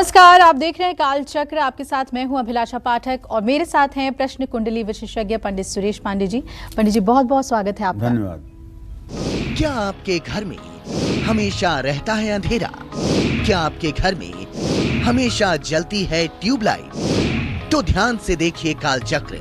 नमस्कार, आप देख रहे हैं काल चक्र। आपके साथ मैं हूं अभिलाषा पाठक और मेरे साथ हैं प्रश्न कुंडली विशेषज्ञ पंडित सुरेश पांडे जी। पंडित जी, बहुत बहुत स्वागत है आपका। धन्यवाद। क्या आपके घर में हमेशा रहता है अंधेरा? क्या आपके घर में हमेशा जलती है ट्यूबलाइट? तो ध्यान से देखिए काल चक्र।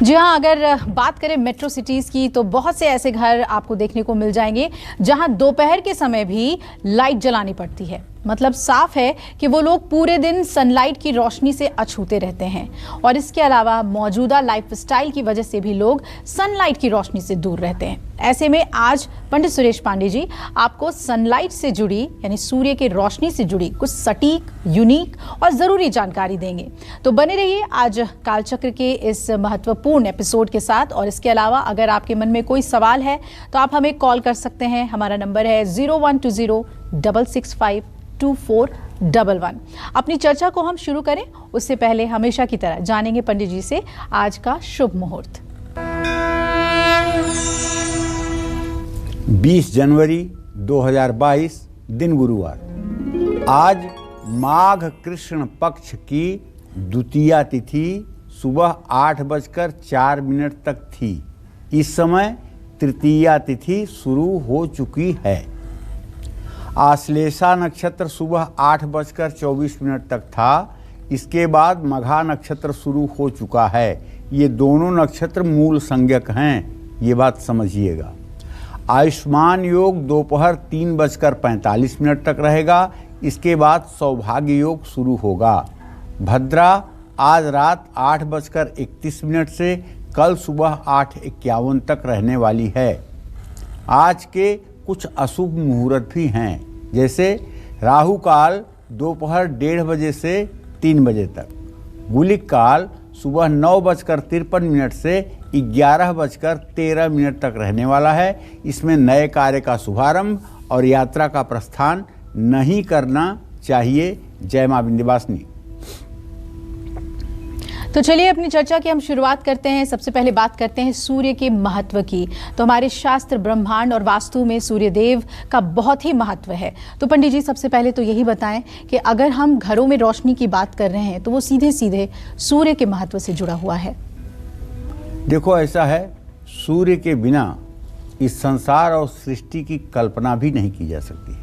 जी हाँ, अगर बात करें मेट्रो सिटीज की तो बहुत से ऐसे घर आपको देखने को मिल जाएंगे जहां दोपहर के समय भी लाइट जलानी पड़ती है। मतलब साफ है कि वो लोग पूरे दिन सनलाइट की रोशनी से अछूते रहते हैं और इसके अलावा मौजूदा लाइफस्टाइल की वजह से भी लोग सनलाइट की रोशनी से दूर रहते हैं। ऐसे में आज पंडित सुरेश पांडे जी आपको सनलाइट से जुड़ी यानी सूर्य की रोशनी से जुड़ी कुछ सटीक, यूनिक और ज़रूरी जानकारी देंगे। तो बने रहिए आज कालचक्र के इस महत्वपूर्ण एपिसोड के साथ। और इसके अलावा अगर आपके मन में कोई सवाल है तो आप हमें कॉल कर सकते हैं। हमारा नंबर है 0120-665-2411। अपनी चर्चा को हम शुरू करें उससे पहले हमेशा की तरह जानेंगे पंडित जी से आज का शुभ मुहूर्त। 20 जनवरी 2022 दिन गुरुवार। आज माघ कृष्ण पक्ष की द्वितीया तिथि सुबह 8:04 तक थी। इस समय तृतीया तिथि शुरू हो चुकी है। आश्लेषा नक्षत्र सुबह 8:24 तक था। इसके बाद मघा नक्षत्र शुरू हो चुका है। ये दोनों नक्षत्र मूल संज्ञक हैं, ये बात समझिएगा। आयुष्मान योग दोपहर 3:45 तक रहेगा। इसके बाद सौभाग्य योग शुरू होगा। भद्रा आज रात 8:31 से कल सुबह 8:51 तक रहने वाली है। आज के कुछ अशुभ मुहूर्त भी हैं, जैसे राहु काल दोपहर 1:30 बजे से 3 बजे तक, गुलिक काल सुबह 9:53 से 11:13 तक रहने वाला है। इसमें नए कार्य का शुभारंभ और यात्रा का प्रस्थान नहीं करना चाहिए। जय मां विंध्यवासिनी। तो चलिए अपनी चर्चा की हम शुरुआत करते हैं। सबसे पहले बात करते हैं सूर्य के महत्व की। तो हमारे शास्त्र, ब्रह्मांड और वास्तु में सूर्य देव का बहुत ही महत्व है। तो पंडित जी सबसे पहले तो यही बताएं कि अगर हम घरों में रोशनी की बात कर रहे हैं तो वो सीधे सीधे सूर्य के महत्व से जुड़ा हुआ है। देखो, ऐसा है, सूर्य के बिना इस संसार और सृष्टि की कल्पना भी नहीं की जा सकती।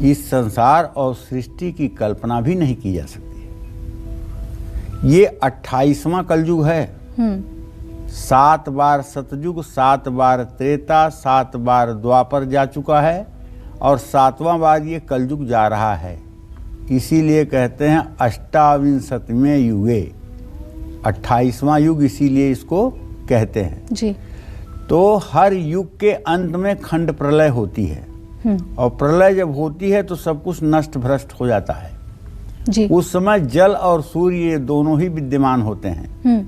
इस संसार और सृष्टि की कल्पना भी नहीं की जा सकती। ये 28वां कलयुग है। 7 बार सतयुग, 7 बार त्रेता, 7 बार द्वापर जा चुका है और 7वां बार ये कलयुग जा रहा है। इसीलिए कहते हैं अष्टाविंशतिवें युगे, 28वां युग इसीलिए इसको कहते हैं जी। तो हर युग के अंत में खंड प्रलय होती है और प्रलय जब होती है तो सब कुछ नष्ट भ्रष्ट हो जाता है जी। उस समय जल और सूर्य ये दोनों ही विद्यमान होते हैं।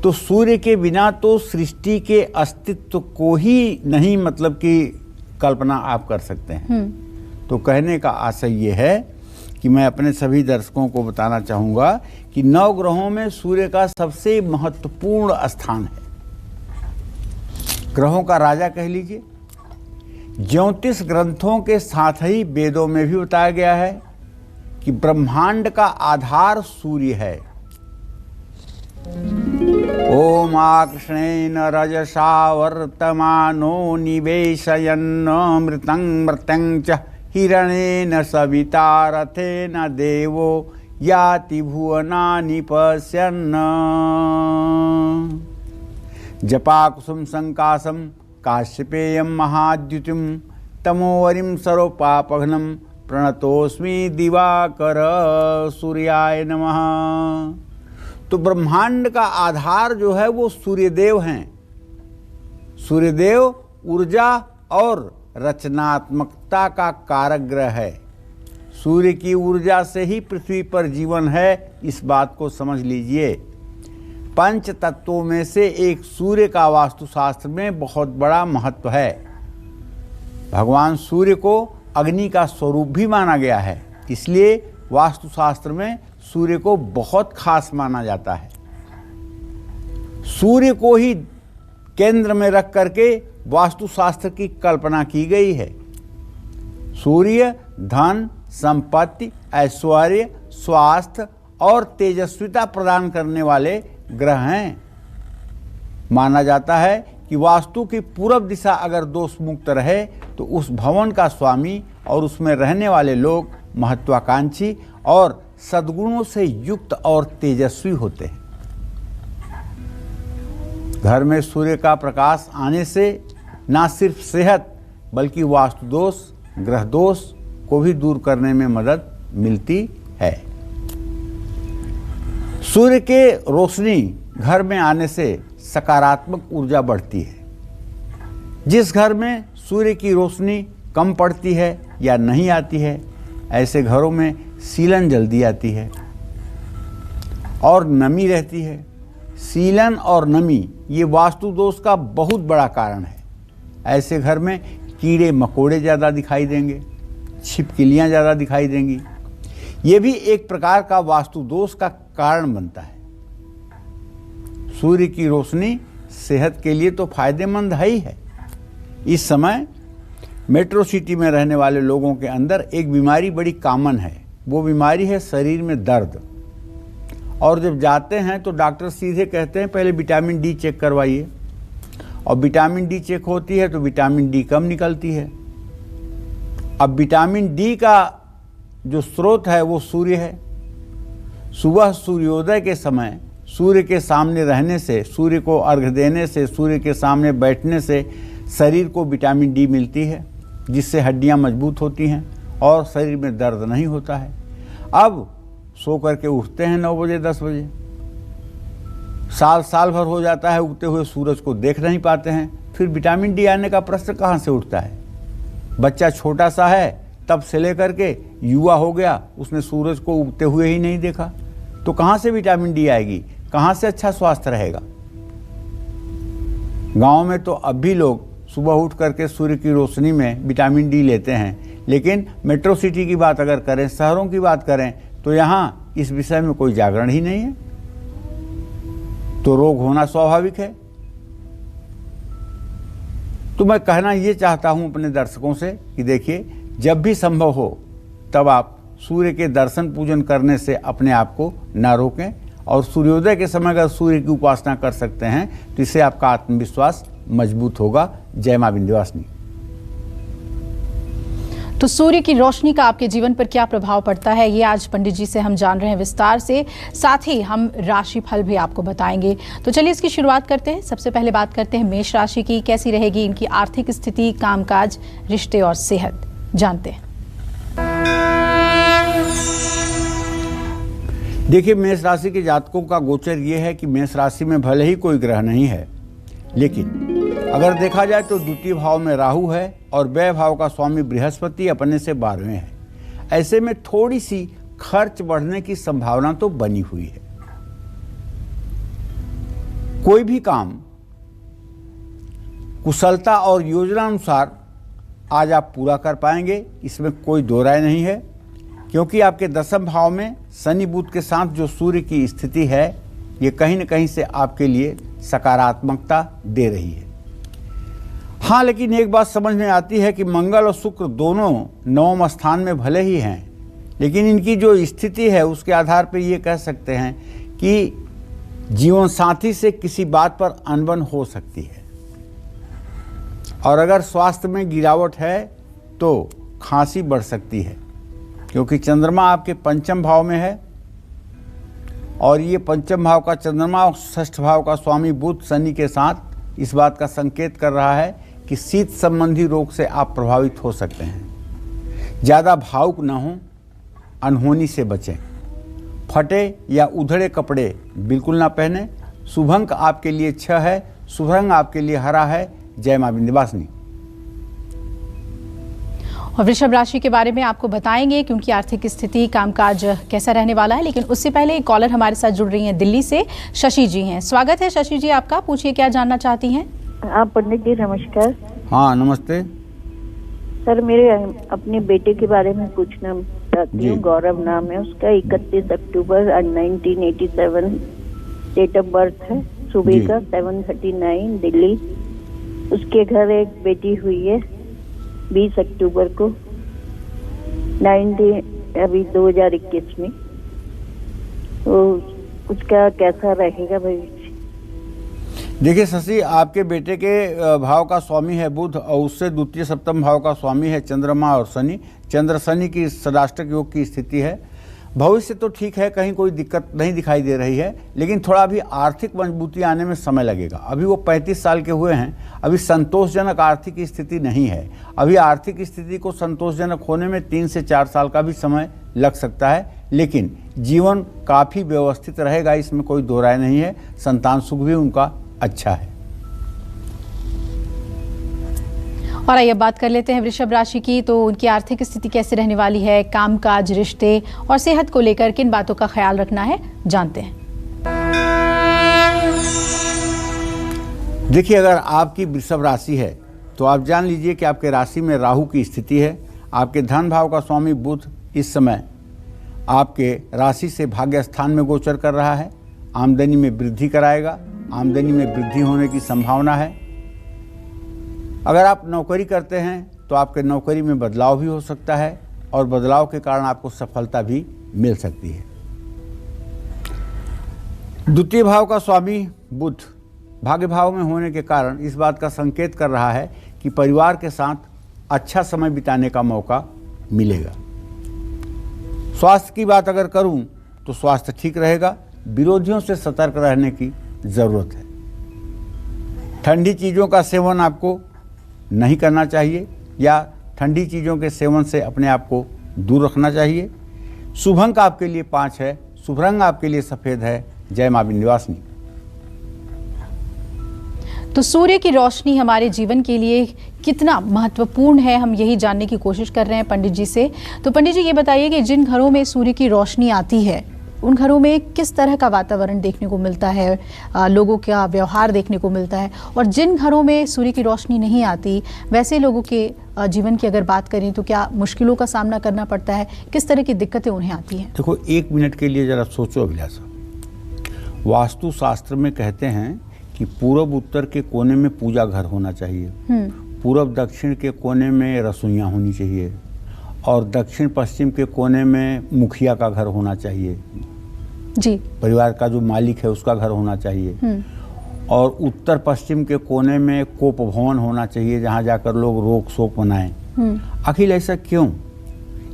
तो सूर्य के बिना तो सृष्टि के अस्तित्व को ही नहीं मतलब कि कल्पना आप कर सकते हैं। तो कहने का आशय ये है कि मैं अपने सभी दर्शकों को बताना चाहूँगा कि 9 ग्रहों में सूर्य का सबसे महत्वपूर्ण स्थान है। ग्रहों का राजा कह लीजिए। ज्योतिष ग्रंथों के साथ ही वेदों में भी बताया गया है कि ब्रह्मांड का आधार सूर्य है। ओम आकृष्णेन रजसा वर्तमानो निवेशयन् मृतं मृतं च हिरणेन सविता रथेन देवो याति भुवनानि पश्यन्। जपाकुसुम संकाशं काश्यपेयं महाद्युतिं तमोवरिं सर्वपापघ्नं प्रणतोस्मि दिवाकर सूर्याय नमः। तो ब्रह्मांड का आधार जो है वो सूर्यदेव हैं। सूर्यदेव ऊर्जा और रचनात्मकता का कारक ग्रह है। सूर्य की ऊर्जा से ही पृथ्वी पर जीवन है, इस बात को समझ लीजिए। 5 तत्वों में से एक सूर्य का वास्तुशास्त्र में बहुत बड़ा महत्व है। भगवान सूर्य को अग्नि का स्वरूप भी माना गया है, इसलिए वास्तुशास्त्र में सूर्य को बहुत खास माना जाता है। सूर्य को ही केंद्र में रख करके वास्तुशास्त्र की कल्पना की गई है। सूर्य धन, संपत्ति, ऐश्वर्य, स्वास्थ्य और तेजस्विता प्रदान करने वाले ग्रह हैं। माना जाता है कि वास्तु की पूर्व दिशा अगर दोष मुक्त रहे तो उस भवन का स्वामी और उसमें रहने वाले लोग महत्वाकांक्षी और सद्गुणों से युक्त और तेजस्वी होते हैं। घर में सूर्य का प्रकाश आने से न सिर्फ सेहत बल्कि वास्तु दोष, ग्रह दोष को भी दूर करने में मदद मिलती है। सूर्य के रोशनी घर में आने से सकारात्मक ऊर्जा बढ़ती है। जिस घर में सूर्य की रोशनी कम पड़ती है या नहीं आती है, ऐसे घरों में सीलन जल्दी आती है और नमी रहती है। सीलन और नमी ये वास्तु दोष का बहुत बड़ा कारण है। ऐसे घर में कीड़े मकोड़े ज़्यादा दिखाई देंगे, छिपकलियाँ ज़्यादा दिखाई देंगी। ये भी एक प्रकार का वास्तु दोष का कारण बनता है। सूर्य की रोशनी सेहत के लिए तो फायदेमंद है ही है। इस समय मेट्रो सिटी में रहने वाले लोगों के अंदर एक बीमारी बड़ी कॉमन है। वो बीमारी है शरीर में दर्द। और जब जाते हैं तो डॉक्टर सीधे कहते हैं पहले विटामिन डी चेक करवाइए, और विटामिन डी चेक होती है तो विटामिन डी कम निकलती है। अब विटामिन डी का जो स्रोत है वो सूर्य है। सुबह सूर्योदय के समय सूर्य के सामने रहने से, सूर्य को अर्घ्य देने से, सूर्य के सामने बैठने से शरीर को विटामिन डी मिलती है, जिससे हड्डियां मजबूत होती हैं और शरीर में दर्द नहीं होता है। अब सो करके उठते हैं 9 बजे 10 बजे, साल भर हो जाता है उगते हुए सूरज को देख नहीं पाते हैं, फिर विटामिन डी आने का प्रश्न कहाँ से उठता है। बच्चा छोटा सा है तब से लेकर के युवा हो गया, उसने सूरज को उगते हुए ही नहीं देखा, तो कहाँ से विटामिन डी आएगी, कहाँ से अच्छा स्वास्थ्य रहेगा। गांव में तो अब भी लोग सुबह उठ करके सूर्य की रोशनी में विटामिन डी लेते हैं, लेकिन मेट्रो सिटी की बात अगर करें, शहरों की बात करें, तो यहाँ इस विषय में कोई जागरण ही नहीं है, तो रोग होना स्वाभाविक है। तो मैं कहना ये चाहता हूं अपने दर्शकों से कि देखिए, जब भी संभव हो तब आप सूर्य के दर्शन पूजन करने से अपने आप को ना रोकें, और सूर्योदय के समय अगर सूर्य की उपासना कर सकते हैं तो इससे आपका आत्मविश्वास मजबूत होगा। जय मां विंध्यवासिनी। तो सूर्य की रोशनी का आपके जीवन पर क्या प्रभाव पड़ता है, ये आज पंडित जी से हम जान रहे हैं विस्तार से। साथ ही हम राशि फल भी आपको बताएंगे। तो चलिए इसकी शुरुआत करते हैं। सबसे पहले बात करते हैं मेष राशि की। कैसी रहेगी इनकी आर्थिक स्थिति, कामकाज, रिश्ते और सेहत, जानते हैं। देखिए, मेष राशि के जातकों का गोचर ये है कि मेष राशि में भले ही कोई ग्रह नहीं है, लेकिन अगर देखा जाए तो द्वितीय भाव में राहु है और व्यय भाव का स्वामी बृहस्पति अपने से 12वें है। ऐसे में थोड़ी सी खर्च बढ़ने की संभावना तो बनी हुई है। कोई भी काम कुशलता और योजना अनुसार आज आप पूरा कर पाएंगे, इसमें कोई दो राय नहीं है, क्योंकि आपके 10वें भाव में शनि बुध के साथ जो सूर्य की स्थिति है, ये कहीं न कहीं से आपके लिए सकारात्मकता दे रही है। हाँ, लेकिन एक बात समझ में आती है कि मंगल और शुक्र दोनों 9वें स्थान में भले ही हैं, लेकिन इनकी जो स्थिति है उसके आधार पर ये कह सकते हैं कि जीवन साथी से किसी बात पर अनबन हो सकती है। और अगर स्वास्थ्य में गिरावट है तो खांसी बढ़ सकती है, क्योंकि चंद्रमा आपके 5वें भाव में है और ये 5वें भाव का चंद्रमा और 6ठ भाव का स्वामी बुध शनि के साथ इस बात का संकेत कर रहा है कि शीत संबंधी रोग से आप प्रभावित हो सकते हैं। ज़्यादा भावुक न हों, अनहोनी से बचें, फटे या उधड़े कपड़े बिल्कुल ना पहने। शुभ अंक आपके लिए 6 है, शुभ रंग आपके लिए हरा है। जय मां विंध्यवासिनी। और वृषभ राशि के बारे में आपको बताएंगे कि उनकी आर्थिक स्थिति, कामकाज कैसा रहने वाला है, लेकिन उससे पहले एक कॉलर हमारे साथ जुड़ रही हैं दिल्ली से। शशि जी हैं, स्वागत है शशि जी आपका। पूछिए क्या जानना चाहती हैं। आप पंडित जी नमस्कार। हाँ नमस्ते सर, मेरे अपने बेटे के बारे में पूछना चाहती हूँ। गौरव नाम है उसका, 31 अक्टूबर 1987 डेट ऑफ बर्थ है, सुबह का 7:39 दिल्ली। उसके घर एक बेटी हुई है 20 अक्टूबर को, अभी 2021 में, तो उसका कैसा रहेगा भविष्य? देखिए शशि, आपके बेटे के भाव का स्वामी है बुध और उससे द्वितीय सप्तम भाव का स्वामी है चंद्रमा और शनि। चंद्र शनि की षडाष्टक योग की स्थिति है। भविष्य तो ठीक है, कहीं कोई दिक्कत नहीं दिखाई दे रही है, लेकिन थोड़ा अभी आर्थिक मजबूती आने में समय लगेगा। अभी वो 35 साल के हुए हैं, अभी संतोषजनक आर्थिक स्थिति नहीं है। अभी आर्थिक स्थिति को संतोषजनक होने में 3 से 4 साल का भी समय लग सकता है, लेकिन जीवन काफ़ी व्यवस्थित रहेगा, इसमें कोई दो राय नहीं है। संतान सुख भी उनका अच्छा है। और आइए बात कर लेते हैं वृषभ राशि की। तो उनकी आर्थिक स्थिति कैसे रहने वाली है, कामकाज, रिश्ते और सेहत को लेकर किन बातों का ख्याल रखना है, जानते हैं। देखिए, अगर आपकी वृषभ राशि है तो आप जान लीजिए कि आपके राशि में राहु की स्थिति है। आपके धन भाव का स्वामी बुध इस समय आपके राशि से भाग्य स्थान में गोचर कर रहा है। आमदनी में वृद्धि कराएगा, आमदनी में वृद्धि होने की संभावना है। अगर आप नौकरी करते हैं तो आपके नौकरी में बदलाव भी हो सकता है और बदलाव के कारण आपको सफलता भी मिल सकती है। द्वितीय भाव का स्वामी बुध भाग्य भाव में होने के कारण इस बात का संकेत कर रहा है कि परिवार के साथ अच्छा समय बिताने का मौका मिलेगा। स्वास्थ्य की बात अगर करूं तो स्वास्थ्य ठीक रहेगा। विरोधियों से सतर्क रहने की ज़रूरत है। ठंडी चीज़ों का सेवन आपको नहीं करना चाहिए या ठंडी चीज़ों के सेवन से अपने आप को दूर रखना चाहिए। शुभ अंक आपके लिए 5 है, शुभ रंग आपके लिए सफ़ेद है। जय मां विंध्यवासिनी। तो सूर्य की रोशनी हमारे जीवन के लिए कितना महत्वपूर्ण है, हम यही जानने की कोशिश कर रहे हैं पंडित जी से। तो पंडित जी ये बताइए कि जिन घरों में सूर्य की रोशनी आती है उन घरों में किस तरह का वातावरण देखने को मिलता है, लोगों का व्यवहार देखने को मिलता है, और जिन घरों में सूर्य की रोशनी नहीं आती वैसे लोगों के जीवन की अगर बात करें तो क्या मुश्किलों का सामना करना पड़ता है, किस तरह की दिक्कतें उन्हें आती हैं? देखो, 1 मिनट के लिए जरा सोचो अभिलाषा। वास्तु शास्त्र में कहते हैं कि पूर्व उत्तर के कोने में पूजा घर होना चाहिए, पूर्व दक्षिण के कोने में रसोइयाँ होनी चाहिए और दक्षिण पश्चिम के कोने में मुखिया का घर होना चाहिए जी, परिवार का जो मालिक है उसका घर होना चाहिए। और उत्तर पश्चिम के कोने में कोप भवन होना चाहिए जहाँ जाकर लोग रोक सोप बनाएं। आखिर ऐसा क्यों?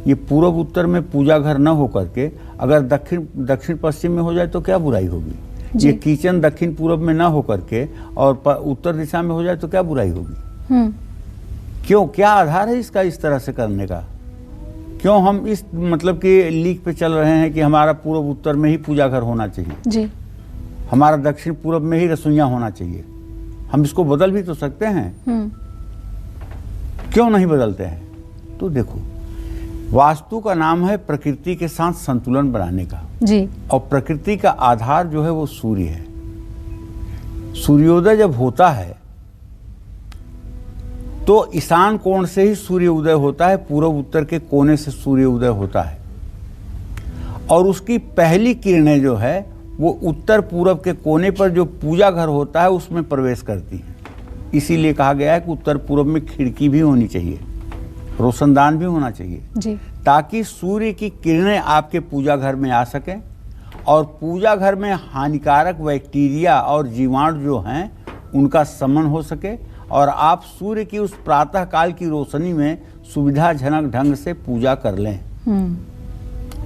ये पूर्व उत्तर में पूजा घर न हो करके अगर दक्षिण पश्चिम में हो जाए तो क्या बुराई होगी? ये किचन दक्षिण पूर्व में ना हो करके और उत्तर दिशा में हो जाए तो क्या बुराई होगी? क्यों, क्या आधार है इसका इस तरह से करने का? क्यों हम इस मतलब कि लीक पे चल रहे हैं कि हमारा पूर्व उत्तर में ही पूजा घर होना चाहिए जी, हमारा दक्षिण पूर्व में ही रसोइयाँ होना चाहिए? हम इसको बदल भी तो सकते हैं, क्यों नहीं बदलते हैं? तो देखो, वास्तु का नाम है प्रकृति के साथ संतुलन बनाने का जी, और प्रकृति का आधार जो है वो सूर्य है। सूर्योदय जब होता है तो ईशान कोण से ही सूर्य उदय होता है, पूर्व उत्तर के कोने से सूर्य उदय होता है और उसकी पहली किरणें जो है वो उत्तर पूर्व के कोने पर जो पूजा घर होता है उसमें प्रवेश करती हैं। इसीलिए कहा गया है कि उत्तर पूर्व में खिड़की भी होनी चाहिए, रोशनदान भी होना चाहिए जी, ताकि सूर्य की किरणें आपके पूजा घर में आ सकें और पूजा घर में हानिकारक बैक्टीरिया और जीवाणु जो हैं उनका शमन हो सके और आप सूर्य की उस प्रातः काल की रोशनी में सुविधाजनक ढंग से पूजा कर लें।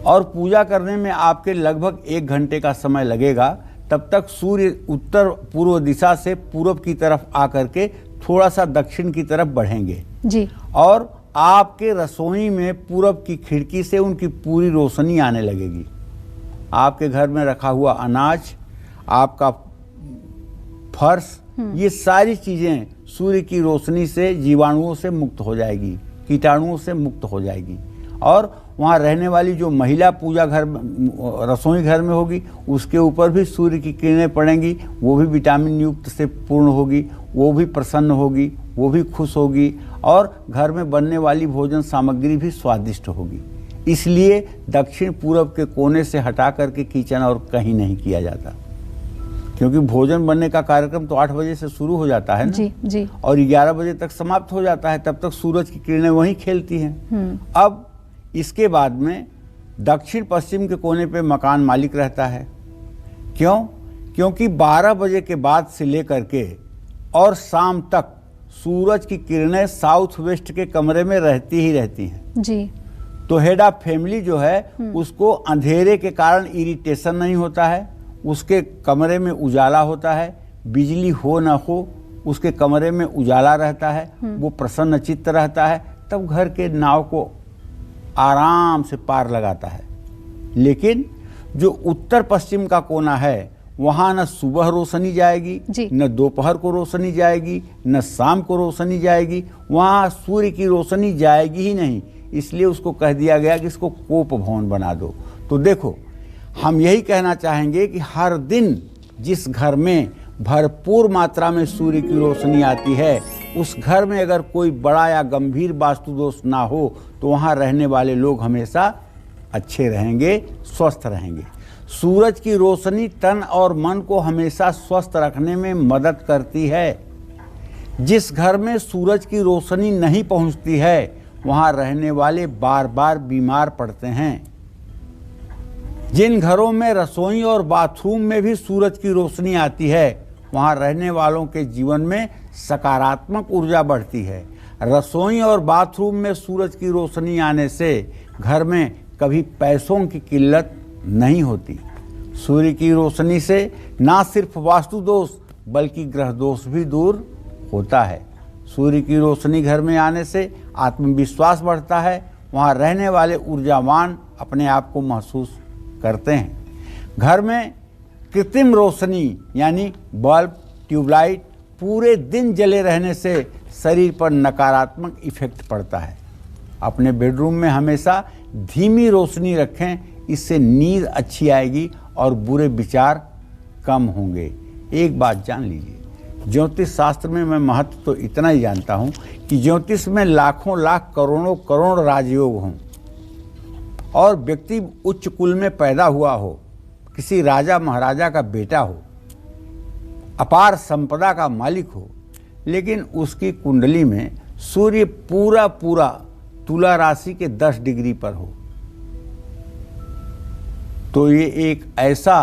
और पूजा करने में आपके लगभग 1 घंटे का समय लगेगा। तब तक सूर्य उत्तर पूर्व दिशा से पूर्व की तरफ आकर के थोड़ा सा दक्षिण की तरफ बढ़ेंगे जी, और आपके रसोई में पूर्व की खिड़की से उनकी पूरी रोशनी आने लगेगी। आपके घर में रखा हुआ अनाज, आपका फर्श, ये सारी चीजें सूर्य की रोशनी से जीवाणुओं से मुक्त हो जाएगी, कीटाणुओं से मुक्त हो जाएगी और वहाँ रहने वाली जो महिला पूजा घर रसोई घर में होगी उसके ऊपर भी सूर्य की किरणें पड़ेंगी, वो भी विटामिन युक्त से पूर्ण होगी, वो भी प्रसन्न होगी, वो भी खुश होगी और घर में बनने वाली भोजन सामग्री भी स्वादिष्ट होगी। इसलिए दक्षिण पूर्व के कोने से हटा करके किचन और कहीं नहीं किया जाता, क्योंकि भोजन बनने का कार्यक्रम तो 8 बजे से शुरू हो जाता है ना जी, जी, और 11 बजे तक समाप्त हो जाता है। तब तक सूरज की किरणें वहीं खेलती हैं। अब इसके बाद में दक्षिण पश्चिम के कोने पे मकान मालिक रहता है। क्यों? क्योंकि 12 बजे के बाद से लेकर के और शाम तक सूरज की किरणें साउथ वेस्ट के कमरे में रहती ही रहती हैं जी। तो हेड ऑफ फैमिली जो है उसको अंधेरे के कारण इरिटेशन नहीं होता है, उसके कमरे में उजाला होता है, बिजली हो ना हो उसके कमरे में उजाला रहता है, वो प्रसन्न चित्त रहता है, तब घर के नाव को आराम से पार लगाता है। लेकिन जो उत्तर पश्चिम का कोना है वहाँ न सुबह रोशनी जाएगी, न दोपहर को रोशनी जाएगी, न शाम को रोशनी जाएगी, वहाँ सूर्य की रोशनी जाएगी ही नहीं। इसलिए उसको कह दिया गया कि इसको कोप भवन बना दो। तो देखो, हम यही कहना चाहेंगे कि हर दिन जिस घर में भरपूर मात्रा में सूर्य की रोशनी आती है, उस घर में अगर कोई बड़ा या गंभीर वास्तु दोष ना हो तो वहाँ रहने वाले लोग हमेशा अच्छे रहेंगे, स्वस्थ रहेंगे। सूरज की रोशनी तन और मन को हमेशा स्वस्थ रखने में मदद करती है। जिस घर में सूरज की रोशनी नहीं पहुंचती है वहां रहने वाले बार बार बीमार पड़ते हैं। जिन घरों में रसोई और बाथरूम में भी सूरज की रोशनी आती है वहां रहने वालों के जीवन में सकारात्मक ऊर्जा बढ़ती है। रसोई और बाथरूम में सूरज की रोशनी आने से घर में कभी पैसों की किल्लत नहीं होती। सूर्य की रोशनी से ना सिर्फ वास्तु दोष बल्कि ग्रह दोष भी दूर होता है। सूर्य की रोशनी घर में आने से आत्मविश्वास बढ़ता है, वहाँ रहने वाले ऊर्जावान अपने आप को महसूस करते हैं। घर में कृत्रिम रोशनी यानी बल्ब, ट्यूबलाइट पूरे दिन जले रहने से शरीर पर नकारात्मक इफेक्ट पड़ता है। अपने बेडरूम में हमेशा धीमी रोशनी रखें, इससे नींद अच्छी आएगी और बुरे विचार कम होंगे। एक बात जान लीजिए, ज्योतिष शास्त्र में मैं महत्व तो इतना ही जानता हूँ कि ज्योतिष में लाखों लाख करोड़ों करोड़ राजयोग हों और व्यक्ति उच्च कुल में पैदा हुआ हो, किसी राजा महाराजा का बेटा हो, अपार संपदा का मालिक हो, लेकिन उसकी कुंडली में सूर्य पूरा पूरा तुला राशि के 10 डिग्री पर हो तो ये एक ऐसा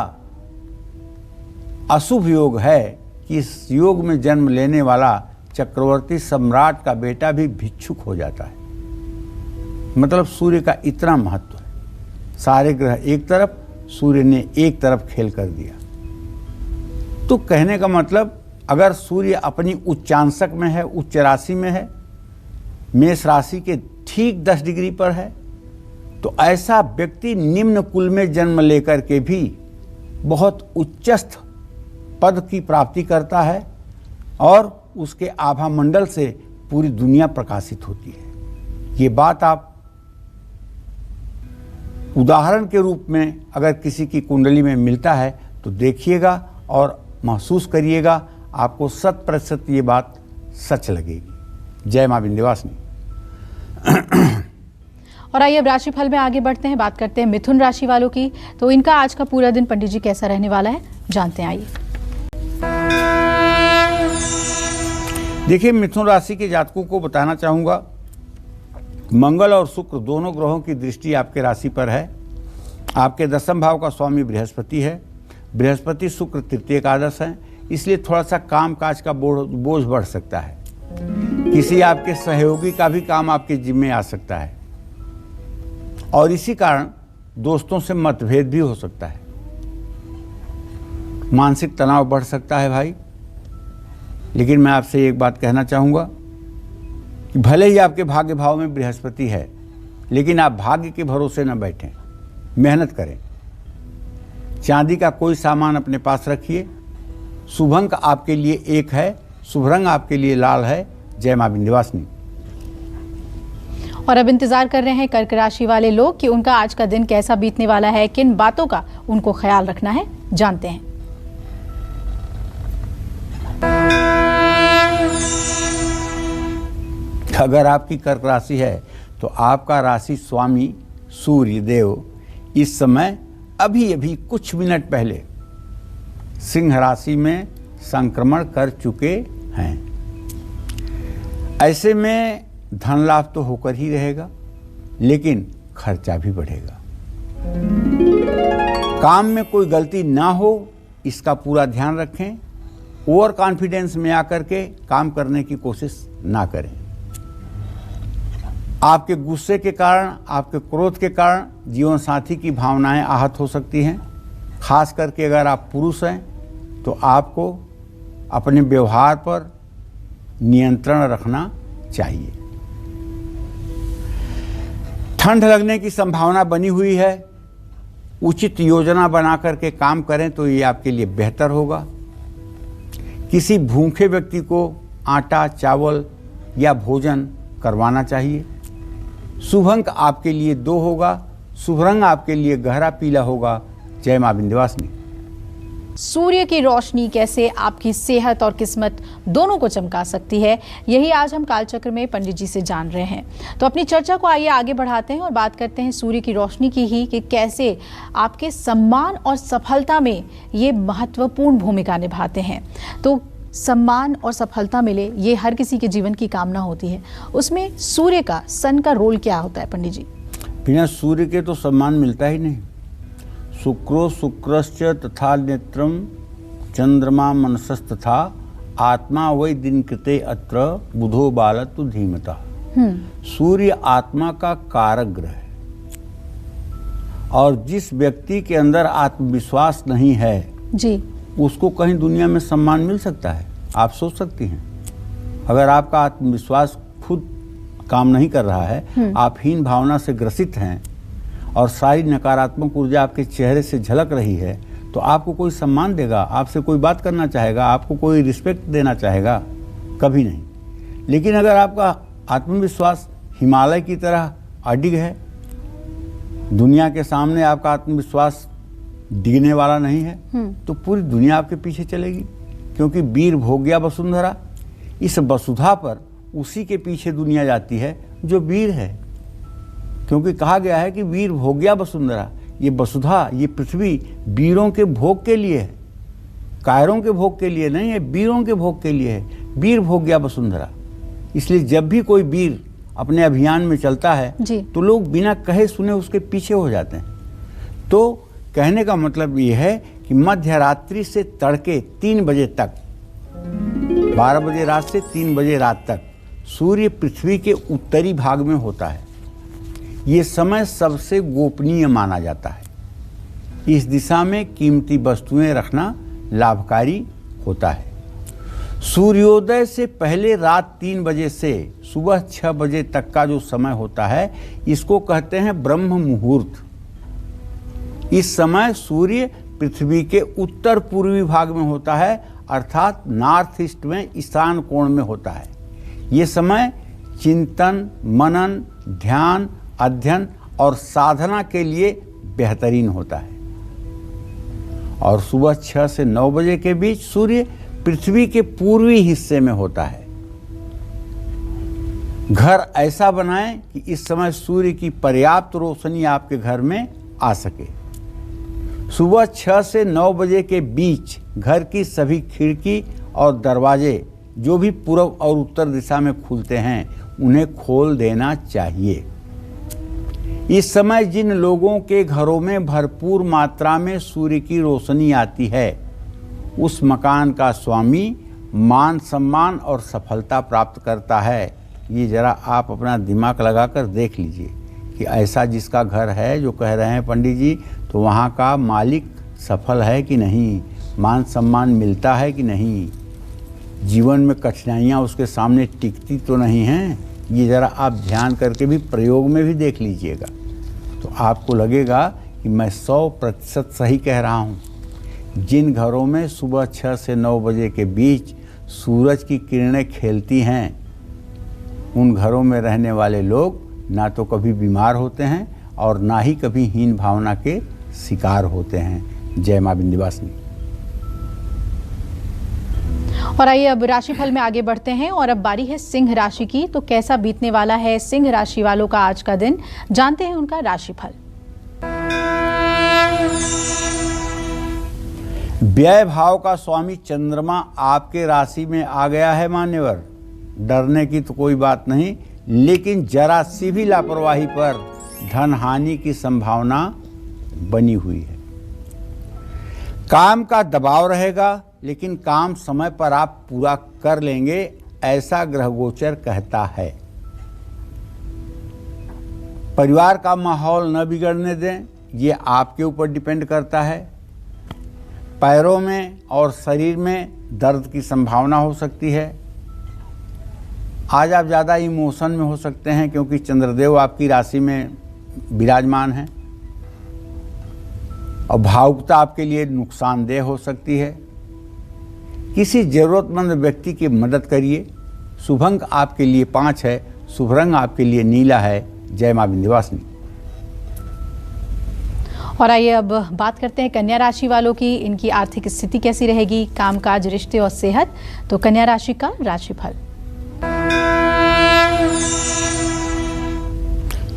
अशुभ योग है कि इस योग में जन्म लेने वाला चक्रवर्ती सम्राट का बेटा भी भिक्षुक हो जाता है। मतलब सूर्य का इतना महत्व है। सारे ग्रह एक तरफ, सूर्य ने एक तरफ खेल कर दिया। तो कहने का मतलब, अगर सूर्य अपनी उच्चांशक में है, उच्च राशि में है, मेष राशि के ठीक 10 डिग्री पर है, तो ऐसा व्यक्ति निम्न कुल में जन्म लेकर के भी बहुत उच्चस्थ पद की प्राप्ति करता है और उसके आभा मंडल से पूरी दुनिया प्रकाशित होती है। ये बात आप उदाहरण के रूप में अगर किसी की कुंडली में मिलता है तो देखिएगा और महसूस करिएगा, आपको 100% ये बात सच लगेगी। जय मां विंध्यवासिनी। और आइए अब राशिफल में आगे बढ़ते हैं, बात करते हैं मिथुन राशि वालों की। तो इनका आज का पूरा दिन पंडित जी कैसा रहने वाला है, जानते हैं। आइए देखिए, मिथुन राशि के जातकों को बताना चाहूंगा, मंगल और शुक्र दोनों ग्रहों की दृष्टि आपके राशि पर है। आपके 10वें भाव का स्वामी बृहस्पति है। बृहस्पति शुक्र तृतीय एकादश है, इसलिए थोड़ा सा काम काज का बोझ बढ़ सकता है। किसी आपके सहयोगी का भी काम आपके जिम्मे आ सकता है और इसी कारण दोस्तों से मतभेद भी हो सकता है। मानसिक तनाव बढ़ सकता है भाई। लेकिन मैं आपसे एक बात कहना चाहूँगा कि भले ही आपके भाग्य भाव में बृहस्पति है, लेकिन आप भाग्य के भरोसे न बैठें, मेहनत करें। चांदी का कोई सामान अपने पास रखिए। शुभ अंक आपके लिए 1 है, शुभ रंग आपके लिए लाल है। जय मां विंध्यवासिनी। और अब इंतजार कर रहे हैं कर्क राशि वाले लोग कि उनका आज का दिन कैसा बीतने वाला है, किन बातों का उनको ख्याल रखना है, जानते हैं। अगर आपकी कर्क राशि है तो आपका राशि स्वामी सूर्य देव इस समय अभी कुछ मिनट पहले सिंह राशि में संक्रमण कर चुके हैं। ऐसे में धन लाभ तो होकर ही रहेगा, लेकिन खर्चा भी बढ़ेगा। काम में कोई गलती ना हो इसका पूरा ध्यान रखें। ओवर कॉन्फिडेंस में आकर के काम करने की कोशिश ना करें। आपके गुस्से के कारण, आपके क्रोध के कारण जीवन साथी की भावनाएं आहत हो सकती हैं। खास करके अगर आप पुरुष हैं तो आपको अपने व्यवहार पर नियंत्रण रखना चाहिए। ठंड लगने की संभावना बनी हुई है। उचित योजना बना करके काम करें तो ये आपके लिए बेहतर होगा। किसी भूखे व्यक्ति को आटा, चावल या भोजन करवाना चाहिए। शुभ अंक आपके लिए 2 होगा। शुभ रंग आपके लिए गहरा पीला होगा। जय मां विंध्यवासिनी। सूर्य की रोशनी कैसे आपकी सेहत और किस्मत दोनों को चमका सकती है, यही आज हम कालचक्र में पंडित जी से जान रहे हैं। तो अपनी चर्चा को आइए आगे बढ़ाते हैं और बात करते हैं सूर्य की रोशनी की ही, कि कैसे आपके सम्मान और सफलता में ये महत्वपूर्ण भूमिका निभाते हैं। तो सम्मान और सफलता मिले, ये हर किसी के जीवन की कामना होती है। उसमें सूर्य का, सन का रोल क्या होता है पंडित जी? बिना सूर्य के तो सम्मान मिलता ही नहीं। शुक्रो शुक्रश्च तथा नेत्रम चंद्रमा मनसस्तथा आत्मा वै दिन कृते अत्र बुधो बालतु धीमतः। सूर्य आत्मा का कारक ग्रह है और जिस व्यक्ति के अंदर आत्मविश्वास नहीं है जी, उसको कहीं दुनिया में सम्मान मिल सकता है? आप सोच सकती हैं। अगर आपका आत्मविश्वास खुद काम नहीं कर रहा है, आप हीन भावना से ग्रसित हैं और सारी नकारात्मक ऊर्जा आपके चेहरे से झलक रही है, तो आपको कोई सम्मान देगा? आपसे कोई बात करना चाहेगा? आपको कोई रिस्पेक्ट देना चाहेगा? कभी नहीं। लेकिन अगर आपका आत्मविश्वास हिमालय की तरह अडिग है, दुनिया के सामने आपका आत्मविश्वास डिगने वाला नहीं है, तो पूरी दुनिया आपके पीछे चलेगी। क्योंकि वीर भोग्या वसुंधरा, इस वसुधा पर उसी के पीछे दुनिया जाती है जो वीर है। क्योंकि कहा गया है कि वीर भोग्या वसुंधरा, ये वसुधा, ये पृथ्वी वीरों के भोग के लिए है, कायरों के भोग के लिए नहीं है, वीरों के भोग के लिए है। वीर भोग्या वसुंधरा। इसलिए जब भी कोई वीर अपने अभियान में चलता है तो लोग बिना कहे सुने उसके पीछे हो जाते हैं। तो कहने का मतलब ये है कि मध्य रात्रि से तड़के 3 बजे तक, 12 बजे रात से 3 बजे रात तक सूर्य पृथ्वी के उत्तरी भाग में होता है। ये समय सबसे गोपनीय माना जाता है। इस दिशा में कीमती वस्तुएं रखना लाभकारी होता है। सूर्योदय से पहले रात 3 बजे से सुबह 6 बजे तक का जो समय होता है, इसको कहते हैं ब्रह्म मुहूर्त। इस समय सूर्य पृथ्वी के उत्तर पूर्वी भाग में होता है, अर्थात नॉर्थ ईस्ट में, ईशान कोण में होता है। ये समय चिंतन, मनन, ध्यान, अध्ययन और साधना के लिए बेहतरीन होता है। और सुबह 6 से 9 बजे के बीच सूर्य पृथ्वी के पूर्वी हिस्से में होता है। घर ऐसा बनाएं कि इस समय सूर्य की पर्याप्त रोशनी आपके घर में आ सके। सुबह 6 से 9 बजे के बीच घर की सभी खिड़की और दरवाजे जो भी पूर्व और उत्तर दिशा में खुलते हैं, उन्हें खोल देना चाहिए। इस समय जिन लोगों के घरों में भरपूर मात्रा में सूर्य की रोशनी आती है, उस मकान का स्वामी मान सम्मान और सफलता प्राप्त करता है। ये जरा आप अपना दिमाग लगाकर देख लीजिए कि ऐसा जिसका घर है, जो कह रहे हैं पंडित जी, तो वहाँ का मालिक सफल है कि नहीं, मान सम्मान मिलता है कि नहीं, जीवन में कठिनाइयाँ उसके सामने टिकती तो नहीं हैं। ये ज़रा आप ध्यान करके भी प्रयोग में भी देख लीजिएगा, तो आपको लगेगा कि मैं 100% सही कह रहा हूँ। जिन घरों में सुबह 6 से 9 बजे के बीच सूरज की किरणें खेलती हैं, उन घरों में रहने वाले लोग ना तो कभी बीमार होते हैं और ना ही कभी हीन भावना के शिकार होते हैं। जय मां विंध्यवासिनी। और आइए अब राशिफल में आगे बढ़ते हैं और अब बारी है सिंह राशि की। तो कैसा बीतने वाला है सिंह राशि वालों का आज का दिन, जानते हैं उनका राशिफल। व्यय भाव का स्वामी चंद्रमा आपके राशि में आ गया है मान्यवर। डरने की तो कोई बात नहीं, लेकिन जरा सी भी लापरवाही पर धन हानि की संभावना बनी हुई है। काम का दबाव रहेगा, लेकिन काम समय पर आप पूरा कर लेंगे, ऐसा ग्रह गोचर कहता है। परिवार का माहौल न बिगड़ने दें, ये आपके ऊपर डिपेंड करता है। पैरों में और शरीर में दर्द की संभावना हो सकती है। आज आप ज़्यादा इमोशन में हो सकते हैं, क्योंकि चंद्रदेव आपकी राशि में विराजमान हैं और भावुकता आपके लिए नुकसानदेह हो सकती है। किसी ज़रूरतमंद व्यक्ति की मदद करिए। शुभ अंक आपके लिए 5 है, शुभ रंग आपके लिए नीला है। जय मां विंध्यवासिनी। और आइए अब बात करते हैं कन्या राशि वालों की। इनकी आर्थिक स्थिति कैसी रहेगी, कामकाज, रिश्ते और सेहत। तो कन्या राशि का राशिफल।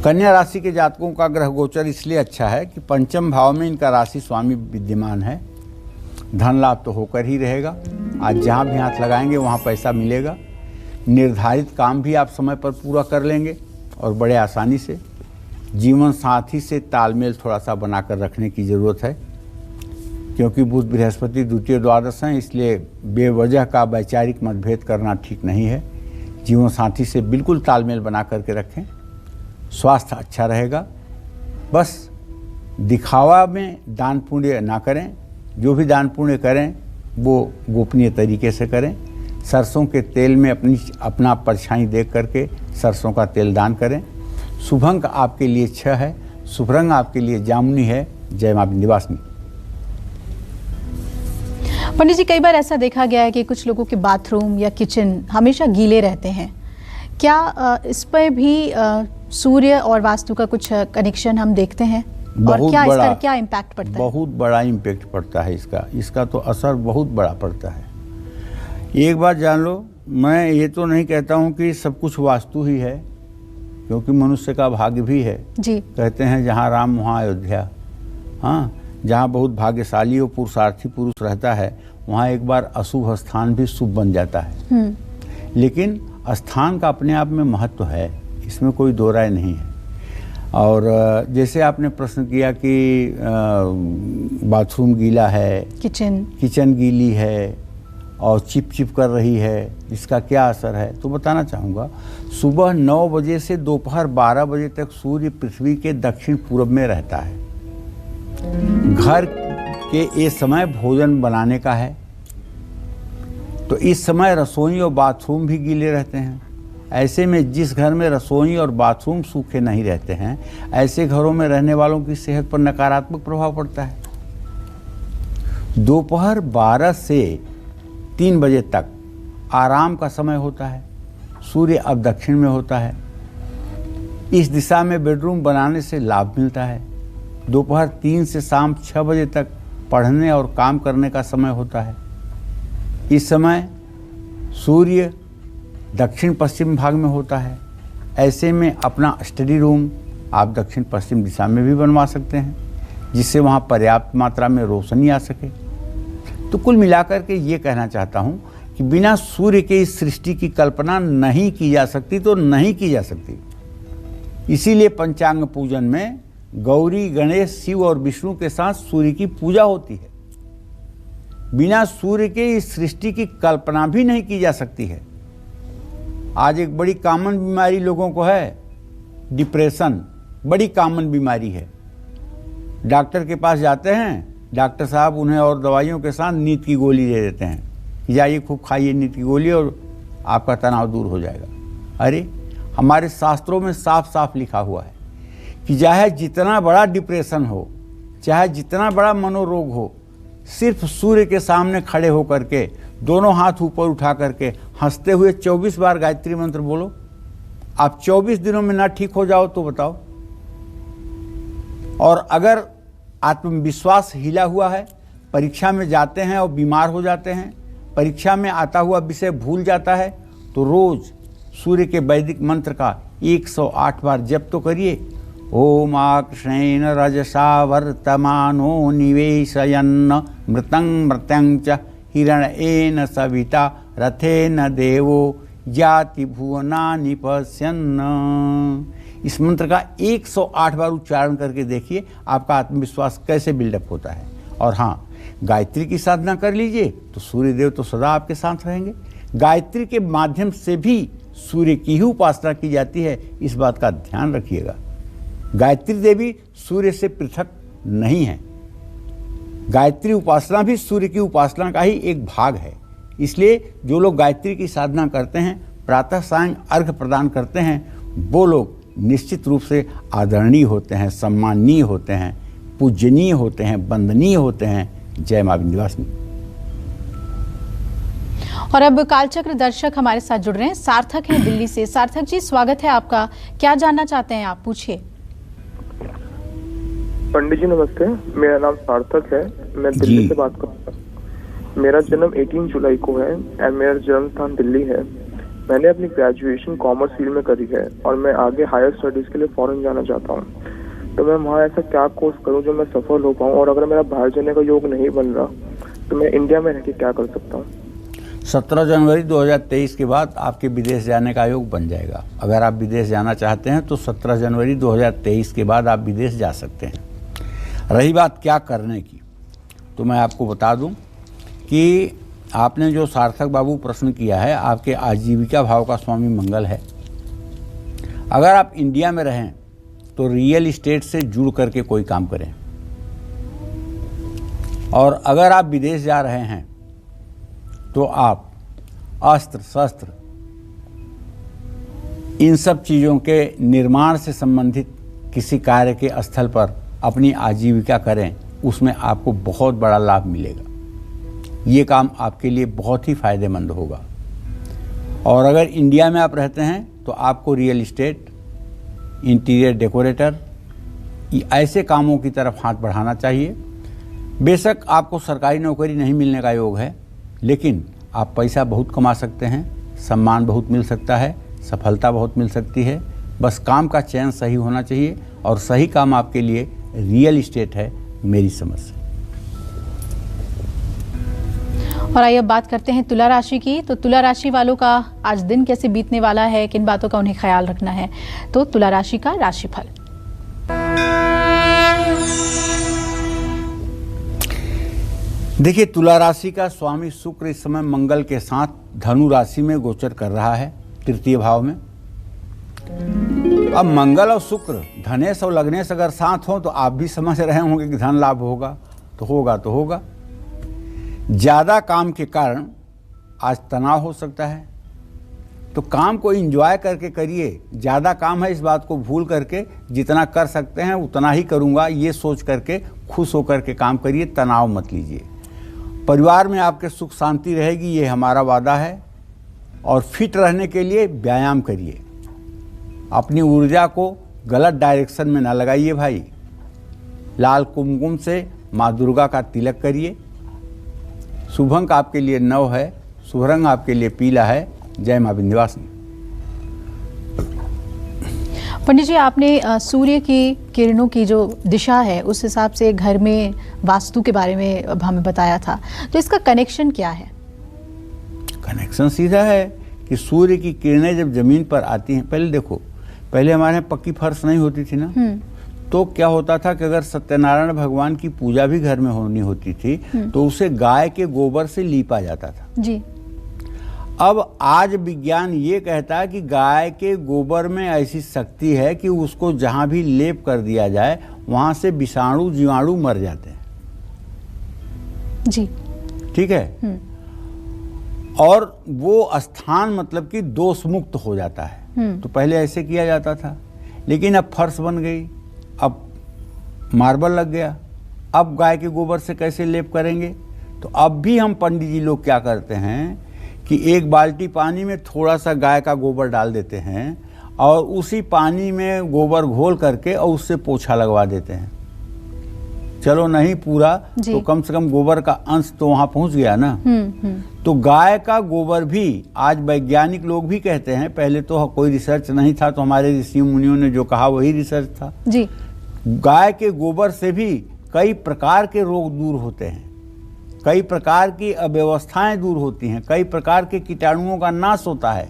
कन्या राशि के जातकों का ग्रह गोचर इसलिए अच्छा है कि पंचम भाव में इनका राशि स्वामी विद्यमान है। धन लाभ तो होकर ही रहेगा। आज जहां भी हाथ लगाएंगे वहां पैसा मिलेगा। निर्धारित काम भी आप समय पर पूरा कर लेंगे और बड़े आसानी से। जीवन साथी से तालमेल थोड़ा सा बनाकर रखने की ज़रूरत है, क्योंकि बुध बृहस्पति द्वितीय द्वादश हैं, इसलिए बेवजह का वैचारिक मतभेद करना ठीक नहीं है। जीवन साथी से बिल्कुल तालमेल बना करके रखें। स्वास्थ्य अच्छा रहेगा। बस दिखावा में दान पुण्य ना करें। जो भी दान पुण्य करें वो गोपनीय तरीके से करें। सरसों के तेल में अपना परछाई देख करके सरसों का तेल दान करें। शुभ अंक आपके लिए 6 है, शुभ रंग आपके लिए जामुनी है। जय मां विंध्यवासिनी। पंडित जी, कई बार ऐसा देखा गया है कि कुछ लोगों के बाथरूम या किचन हमेशा गीले रहते हैं। क्या इस पर भी सूर्य और वास्तु का कुछ कनेक्शन हम देखते हैं? और क्या इसका क्या इम्पैक्ट पड़ता है? बहुत बड़ा इम्पैक्ट पड़ता है इसका तो असर बहुत बड़ा पड़ता है। एक बात जान लो, मैं ये तो नहीं कहता हूँ कि सब कुछ वास्तु ही है, क्योंकि मनुष्य का भाग्य भी है जी। कहते हैं जहाँ राम वहाँ अयोध्या। हाँ, जहाँ बहुत भाग्यशाली और पुरुषार्थी पुरुष रहता है वहाँ एक बार अशुभ स्थान भी शुभ बन जाता है। लेकिन स्थान का अपने आप में महत्व है, इसमें कोई दो राय नहीं है। और जैसे आपने प्रश्न किया कि बाथरूम गीला है, किचन गीली है और चिप चिप कर रही है, इसका क्या असर है, तो बताना चाहूँगा। सुबह 9 बजे से दोपहर 12 बजे तक सूर्य पृथ्वी के दक्षिण पूर्व में रहता है। घर के ये समय भोजन बनाने का है, तो इस समय रसोई और बाथरूम भी गीले रहते हैं। ऐसे में जिस घर में रसोई और बाथरूम सूखे नहीं रहते हैं, ऐसे घरों में रहने वालों की सेहत पर नकारात्मक प्रभाव पड़ता है। दोपहर 12 से 3 बजे तक आराम का समय होता है। सूर्य अब दक्षिण में होता है। इस दिशा में बेडरूम बनाने से लाभ मिलता है। दोपहर 3 से शाम 6 बजे तक पढ़ने और काम करने का समय होता है। इस समय सूर्य दक्षिण पश्चिम भाग में होता है। ऐसे में अपना स्टडी रूम आप दक्षिण पश्चिम दिशा में भी बनवा सकते हैं, जिससे वहाँ पर्याप्त मात्रा में रोशनी आ सके। तो कुल मिलाकर के ये कहना चाहता हूँ कि बिना सूर्य के इस सृष्टि की कल्पना नहीं की जा सकती, तो नहीं की जा सकती। इसीलिए पंचांग पूजन में गौरी, गणेश, शिव और विष्णु के साथ सूर्य की पूजा होती है। बिना सूर्य के इस सृष्टि की कल्पना भी नहीं की जा सकती है। आज एक बड़ी कॉमन बीमारी लोगों को है, डिप्रेशन, बड़ी कॉमन बीमारी है। डॉक्टर के पास जाते हैं, डॉक्टर साहब उन्हें और दवाइयों के साथ नींद की गोली दे देते हैं कि जाइए खूब खाइए नींद की गोली और आपका तनाव दूर हो जाएगा। अरे, हमारे शास्त्रों में साफ साफ लिखा हुआ है कि चाहे जितना बड़ा डिप्रेशन हो, चाहे जितना बड़ा मनोरोग हो, सिर्फ सूर्य के सामने खड़े होकर के दोनों हाथ ऊपर उठा करके हंसते हुए 24 बार गायत्री मंत्र बोलो। आप 24 दिनों में ना ठीक हो जाओ तो बताओ। और अगर आत्मविश्वास हिला हुआ है, परीक्षा में जाते हैं और बीमार हो जाते हैं, परीक्षा में आता हुआ विषय भूल जाता है, तो रोज सूर्य के वैदिक मंत्र का 108 बार जप तो करिए। ओम आकृष्णेन रजसा वर्तमानो निवेशयन्न मृतं मृत्यं च हिरण्येन सविता रथेन देवो जाति भुवनानि पश्यन्। इस मंत्र का 108 बार उच्चारण करके देखिए आपका आत्मविश्वास कैसे बिल्डअप होता है। और हाँ, गायत्री की साधना कर लीजिए तो सूर्य देव तो सदा आपके साथ रहेंगे। गायत्री के माध्यम से भी सूर्य की ही उपासना की जाती है, इस बात का ध्यान रखिएगा। गायत्री देवी सूर्य से पृथक नहीं है। गायत्री उपासना भी सूर्य की उपासना का ही एक भाग है। इसलिए जो लोग गायत्री की साधना करते हैं, प्रातः सायं अर्घ्य प्रदान करते हैं, वो लोग निश्चित रूप से आदरणीय होते हैं, सम्माननीय होते हैं, पूजनीय होते हैं, वंदनीय होते हैं। जय मां विंध्यवासिनी। और अब कालचक्र दर्शक हमारे साथ जुड़ रहे हैं, सार्थक है दिल्ली से। सार्थक जी, स्वागत है आपका। क्या जानना चाहते हैं आप, पूछिए। पंडित जी नमस्ते, मेरा नाम सार्थक है, मैं दिल्ली से बात कर रहा हूँ। मेरा जन्म 18 जुलाई को है और मेरा जन्म स्थान दिल्ली है। मैंने अपनी ग्रेजुएशन कॉमर्स फील्ड में करी है और मैं आगे हायर स्टडीज के लिए फॉरेन जाना चाहता हूँ। तो मैं वहाँ ऐसा क्या कोर्स करूँ जो मैं सफल हो पाऊँ, और अगर मेरा बाहर जाने का योग नहीं बन रहा तो मैं इंडिया में रह के क्या कर सकता हूँ? 17 जनवरी 2023 के बाद आपके विदेश जाने का योग बन जाएगा। अगर आप विदेश जाना चाहते हैं तो 17 जनवरी 2023 के बाद आप विदेश जा सकते हैं। रही बात क्या करने की, तो मैं आपको बता दूं कि आपने जो सार्थक बाबू प्रश्न किया है, आपके आजीविका भाव का स्वामी मंगल है। अगर आप इंडिया में रहें तो रियल इस्टेट से जुड़ करके कोई काम करें, और अगर आप विदेश जा रहे हैं तो आप अस्त्र शस्त्र इन सब चीज़ों के निर्माण से संबंधित किसी कार्य के स्थल पर अपनी आजीविका करें, उसमें आपको बहुत बड़ा लाभ मिलेगा। ये काम आपके लिए बहुत ही फायदेमंद होगा। और अगर इंडिया में आप रहते हैं तो आपको रियल इस्टेट, इंटीरियर डेकोरेटर, ऐसे कामों की तरफ हाथ बढ़ाना चाहिए। बेशक आपको सरकारी नौकरी नहीं मिलने का योग है, लेकिन आप पैसा बहुत कमा सकते हैं, सम्मान बहुत मिल सकता है, सफलता बहुत मिल सकती है। बस काम का चयन सही होना चाहिए, और सही काम आपके लिए रियल इस्टेट है, मेरी समझ से। और आइए अब बात करते हैं तुला राशि की। तो तुला राशि वालों का आज दिन कैसे बीतने वाला है, किन बातों का उन्हें ख्याल रखना है, तो तुला राशि का राशिफल। देखिए, तुला राशि का स्वामी शुक्र इस समय मंगल के साथ धनु राशि में गोचर कर रहा है, तृतीय भाव में। अब मंगल और शुक्र धनेश और लग्नेश अगर साथ हो तो आप भी समझ रहे होंगे कि धन लाभ होगा तो होगा। ज़्यादा काम के कारण आज तनाव हो सकता है, तो काम को एंजॉय करके करिए। ज़्यादा काम है इस बात को भूल करके जितना कर सकते हैं उतना ही करूँगा, ये सोच करके खुश होकर के काम करिए, तनाव मत लीजिए। परिवार में आपके सुख शांति रहेगी, ये हमारा वादा है। और फिट रहने के लिए व्यायाम करिए। अपनी ऊर्जा को गलत डायरेक्शन में ना लगाइए भाई। लाल कुमकुम से माँ दुर्गा का तिलक करिए। शुभ अंक आपके लिए 9 है, शुभ रंग आपके लिए पीला है। जय मां विंध्यवासिनी। पंडित जी, आपने सूर्य की किरणों की जो दिशा है उस हिसाब से घर में वास्तु के बारे में हमें बताया था, तो इसका कनेक्शन क्या है? कनेक्शन सीधा है कि सूर्य की किरणें जब जमीन पर आती हैं, पहले देखो, पहले हमारे यहाँ पक्की फर्श नहीं होती थी ना, तो क्या होता था कि अगर सत्यनारायण भगवान की पूजा भी घर में होनी होती थी तो उसे गाय के गोबर से लीपा जाता था जी। अब आज विज्ञान ये कहता है कि गाय के गोबर में ऐसी शक्ति है कि उसको जहां भी लेप कर दिया जाए वहां से विषाणु जीवाणु मर जाते हैं जी। ठीक है। और वो स्थान मतलब कि दोष मुक्त हो जाता है। तो पहले ऐसे किया जाता था, लेकिन अब फर्श बन गई, अब मार्बल लग गया, अब गाय के गोबर से कैसे लेप करेंगे? तो अब भी हम पंडित जी लोग क्या करते हैं कि एक बाल्टी पानी में थोड़ा सा गाय का गोबर डाल देते हैं और उसी पानी में गोबर घोल करके और उससे पोछा लगवा देते हैं। चलो नहीं पूरा तो कम से कम गोबर का अंश तो वहां पहुंच गया ना। तो गाय का गोबर भी आज वैज्ञानिक लोग भी कहते हैं, पहले तो कोई रिसर्च नहीं था, तो हमारे ऋषि मुनियों ने जो कहा वही रिसर्च था जी। गाय के गोबर से भी कई प्रकार के रोग दूर होते हैं, कई प्रकार की अव्यवस्थाएं दूर होती हैं, कई प्रकार के कीटाणुओं का नाश होता है।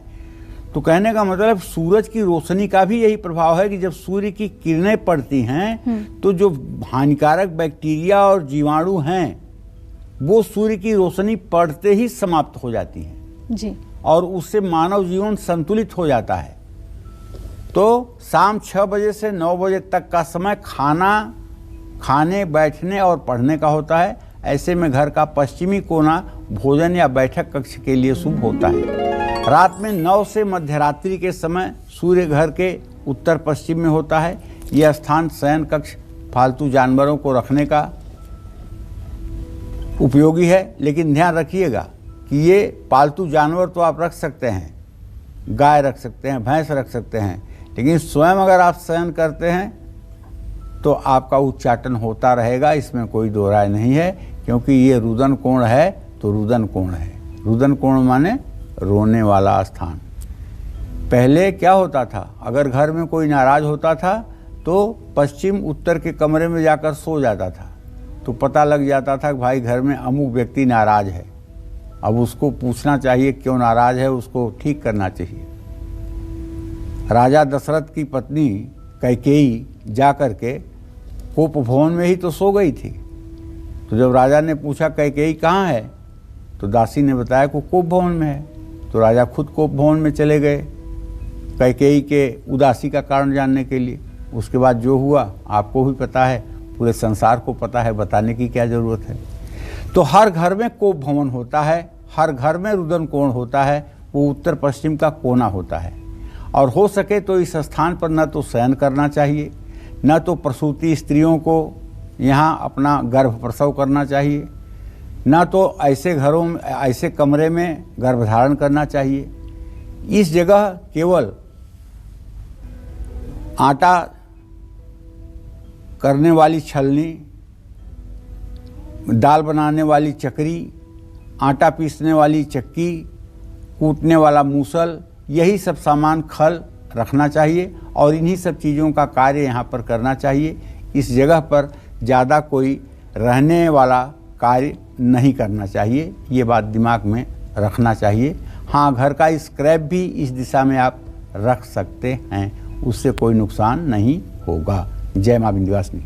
तो कहने का मतलब सूरज की रोशनी का भी यही प्रभाव है कि जब सूर्य की किरणें पड़ती हैं तो जो हानिकारक बैक्टीरिया और जीवाणु हैं वो सूर्य की रोशनी पड़ते ही समाप्त हो जाती हैं जी। और उससे मानव जीवन संतुलित हो जाता है। तो शाम 6 बजे से 9 बजे तक का समय खाने, बैठने और पढ़ने का होता है। ऐसे में घर का पश्चिमी कोना भोजन या बैठक कक्ष के लिए शुभ होता है। रात में 9 से मध्यरात्रि के समय सूर्य घर के उत्तर पश्चिम में होता है। यह स्थान शयन कक्ष, फालतू जानवरों को रखने का उपयोगी है, लेकिन ध्यान रखिएगा कि ये पालतू जानवर तो आप रख सकते हैं, गाय रख सकते हैं, भैंस रख सकते हैं, लेकिन स्वयं अगर आप शयन करते हैं तो आपका उच्चाटन होता रहेगा, इसमें कोई दो राय नहीं है। क्योंकि ये रुदन कोण है तो रुदन कोण है। रुदन कोण माने रोने वाला स्थान। पहले क्या होता था, अगर घर में कोई नाराज होता था तो पश्चिम उत्तर के कमरे में जाकर सो जाता था, तो पता लग जाता था कि भाई घर में अमुक व्यक्ति नाराज है। अब उसको पूछना चाहिए क्यों नाराज है, उसको ठीक करना चाहिए। राजा दशरथ की पत्नी कैकेयी जा कर के कोप भवन में ही तो सो गई थी। तो जब राजा ने पूछा कैकेयी कहाँ है, तो दासी ने बताया कि कोप भवन में है। तो राजा खुद कोप भवन में चले गए कैकेयी के उदासी का कारण जानने के लिए। उसके बाद जो हुआ आपको भी पता है, पूरे संसार को पता है, बताने की क्या ज़रूरत है। तो हर घर में कोप भवन होता है, हर घर में रुदन कोण होता है, वो उत्तर पश्चिम का कोना होता है। और हो सके तो इस स्थान पर न तो शयन करना चाहिए, न तो प्रसूति स्त्रियों को यहाँ अपना गर्भ प्रसव करना चाहिए, न तो ऐसे घरों में, ऐसे कमरे में गर्भधारण करना चाहिए। इस जगह केवल आटा करने वाली छलनी, दाल बनाने वाली चक्री, आटा पीसने वाली चक्की, कूटने वाला मूसल, यही सब सामान खल रखना चाहिए और इन्हीं सब चीज़ों का कार्य यहाँ पर करना चाहिए। इस जगह पर ज़्यादा कोई रहने वाला कार्य नहीं करना चाहिए, ये बात दिमाग में रखना चाहिए। हाँ, घर का स्क्रैप भी इस दिशा में आप रख सकते हैं, उससे कोई नुकसान नहीं होगा। जय मां विंध्यवासिनी।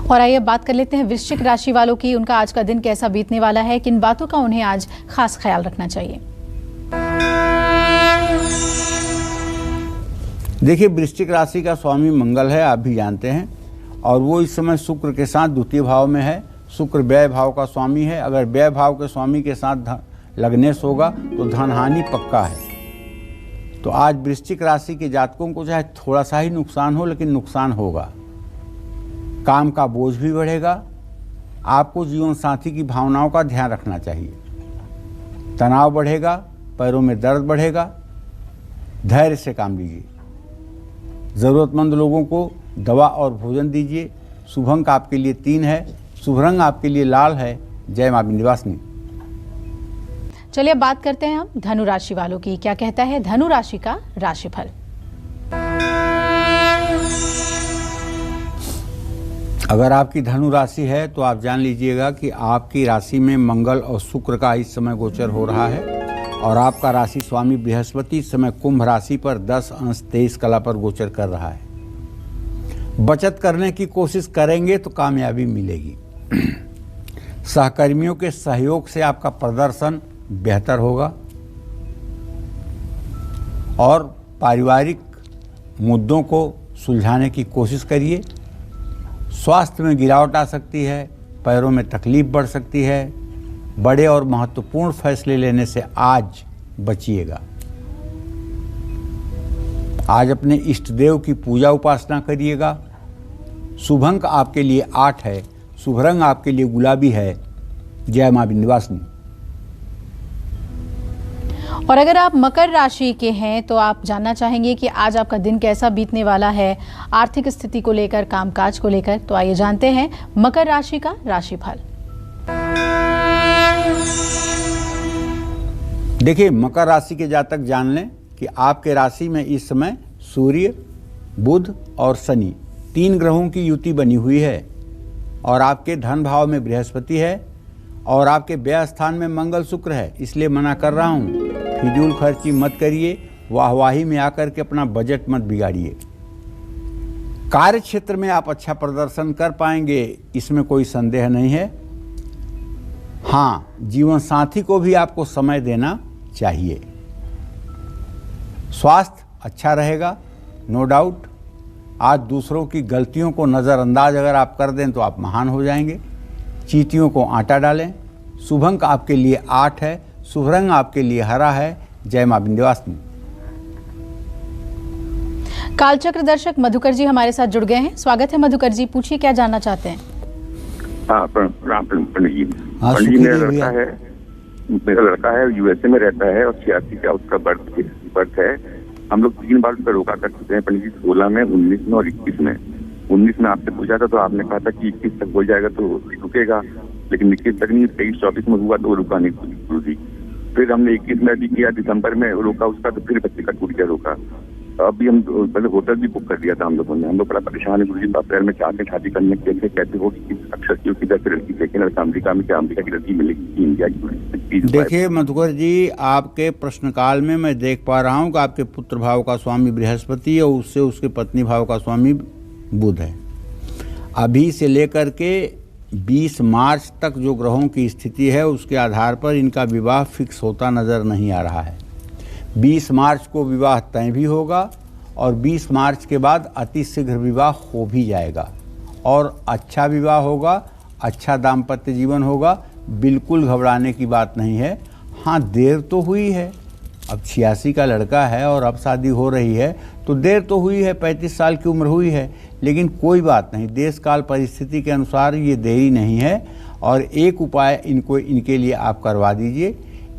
और आइए बात कर लेते हैं वृश्चिक राशि वालों की। उनका आज का दिन कैसा बीतने वाला है, किन बातों का उन्हें आज खास ख्याल रखना चाहिए। देखिए, वृश्चिक राशि का स्वामी मंगल है, आप भी जानते हैं, और वो इस समय शुक्र के साथ द्वितीय भाव में है। शुक्र व्यय भाव का स्वामी है। अगर व्यय भाव के स्वामी के साथ लग्नेश होगा तो धन हानि पक्का है। तो आज वृश्चिक राशि के जातकों को चाहे थोड़ा सा ही नुकसान हो, लेकिन नुकसान होगा। काम का बोझ भी बढ़ेगा। आपको जीवन साथी की भावनाओं का ध्यान रखना चाहिए। तनाव बढ़ेगा, पैरों में दर्द बढ़ेगा। धैर्य से काम लीजिए। ज़रूरतमंद लोगों को दवा और भोजन दीजिए। शुभ अंक आपके लिए 3 है। शुभ रंग आपके लिए लाल है। जय मां विंध्यवासिनी। चलिए बात करते हैं हम धनु राशि वालों की। क्या कहता है धनु राशि का राशिफल। अगर आपकी धनु राशि है तो आप जान लीजिएगा कि आपकी राशि में मंगल और शुक्र का इस समय गोचर हो रहा है, और आपका राशि स्वामी बृहस्पति इस समय कुंभ राशि पर 10 अंश 23 कला पर गोचर कर रहा है। बचत करने की कोशिश करेंगे तो कामयाबी मिलेगी। सहकर्मियों के सहयोग से आपका प्रदर्शन बेहतर होगा, और पारिवारिक मुद्दों को सुलझाने की कोशिश करिए। स्वास्थ्य में गिरावट आ सकती है, पैरों में तकलीफ बढ़ सकती है। बड़े और महत्वपूर्ण फैसले लेने से आज बचिएगा। आज अपने इष्ट देव की पूजा उपासना करिएगा। शुभ अंक आपके लिए 8 है। शुभ रंग आपके लिए गुलाबी है। जय मां विंध्यवासिनी। और अगर आप मकर राशि के हैं तो आप जानना चाहेंगे कि आज आपका दिन कैसा बीतने वाला है, आर्थिक स्थिति को लेकर, कामकाज को लेकर। तो आइए जानते हैं मकर राशि का राशिफल। देखिए, मकर राशि के जातक जान लें कि आपके राशि में इस समय सूर्य, बुध और शनि 3 ग्रहों की युति बनी हुई है, और आपके धन भाव में बृहस्पति है, और आपके व्यय स्थान में मंगल शुक्र है। इसलिए मना कर रहा हूँ फिजूल खर्ची मत करिए, वाहवाही में आकर के अपना बजट मत बिगाड़िए। कार्य क्षेत्र में आप अच्छा प्रदर्शन कर पाएंगे, इसमें कोई संदेह नहीं है। हाँ, जीवन साथी को भी आपको समय देना चाहिए। स्वास्थ्य अच्छा रहेगा, नो डाउट। आज दूसरों की गलतियों को नज़रअंदाज अगर आप कर दें तो आप महान हो जाएंगे। चींटियों को आटा डालें। शुभ अंक आपके लिए 8 है, शुभ रंग आपके लिए हरा है। जय मां विंध्यवासिनी। कालचक्र दर्शक मधुकर जी हमारे साथ जुड़ गए हैं। स्वागत है मधुकर जी, पूछिए क्या जानना चाहते हैं। हाँ, पंडित जी। हाँ, पंडित जी, सुखी मेरा लड़का है यूएसए में रहता है और 86 का उसका बर्थ है। हम लोग 3 बार उसका रोका कर चुके हैं पंडित जी, 16 में, 19 में और 21 में। 19 में आपसे पूछा था तो आपने कहा था कि 21 तक हो जाएगा तो रुकेगा, लेकिन 21 तक नहीं, 23-24 में हुआ तो रुका नहीं गुरु जी। फिर हमने 21 में भी किया, दिसंबर में रोका उसका, तो फिर बच्चे का टूट गया रोका। अभी हम पहले होटल भी बुक कर दिया था हम लोगों ने। हम लोग बड़ा परेशान है गुरु जी, अप्रैल में चाहते शादी करने के कैसे होगी, अक्षर की किधर से लड़की देखें, लड़का अमेरिका में, क्या अमेरिका की लड़की मिलेगी इंडिया की? देखिए मधुकर जी, आपके प्रश्न काल में मैं देख पा रहा हूँ कि आपके पुत्र भाव का स्वामी बृहस्पति और उससे उसके पत्नी भाव का स्वामी बुध है। अभी से लेकर के 20 मार्च तक जो ग्रहों की स्थिति है उसके आधार पर इनका विवाह फिक्स होता नज़र नहीं आ रहा है। 20 मार्च को विवाह तय भी होगा और 20 मार्च के बाद अति शीघ्र विवाह हो भी जाएगा और अच्छा विवाह होगा, अच्छा दाम्पत्य जीवन होगा। बिल्कुल घबराने की बात नहीं है। हाँ, देर तो हुई है, अब 86 का लड़का है और अब शादी हो रही है तो देर तो हुई है, 35 साल की उम्र हुई है, लेकिन कोई बात नहीं, देश काल परिस्थिति के अनुसार ये देरी नहीं है। और एक उपाय इनके लिए आप करवा दीजिए।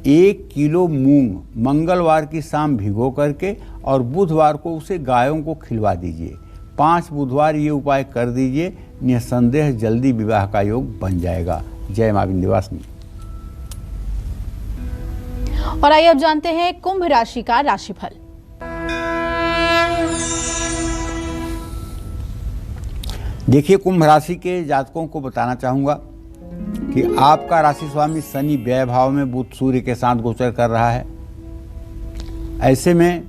1 किलो मूंग मंगलवार की शाम भिगो करके और बुधवार को उसे गायों को खिलवा दीजिए। 5 बुधवार ये उपाय कर दीजिए, निसंदेह जल्दी विवाह का योग बन जाएगा। जय मां विंध्यवासिनी। और आइए अब जानते हैं कुंभ राशि का राशिफल। देखिए, कुंभ राशि के जातकों को बताना चाहूंगा कि आपका राशि स्वामी शनि व्यय भाव में बुध सूर्य के साथ गोचर कर रहा है। ऐसे में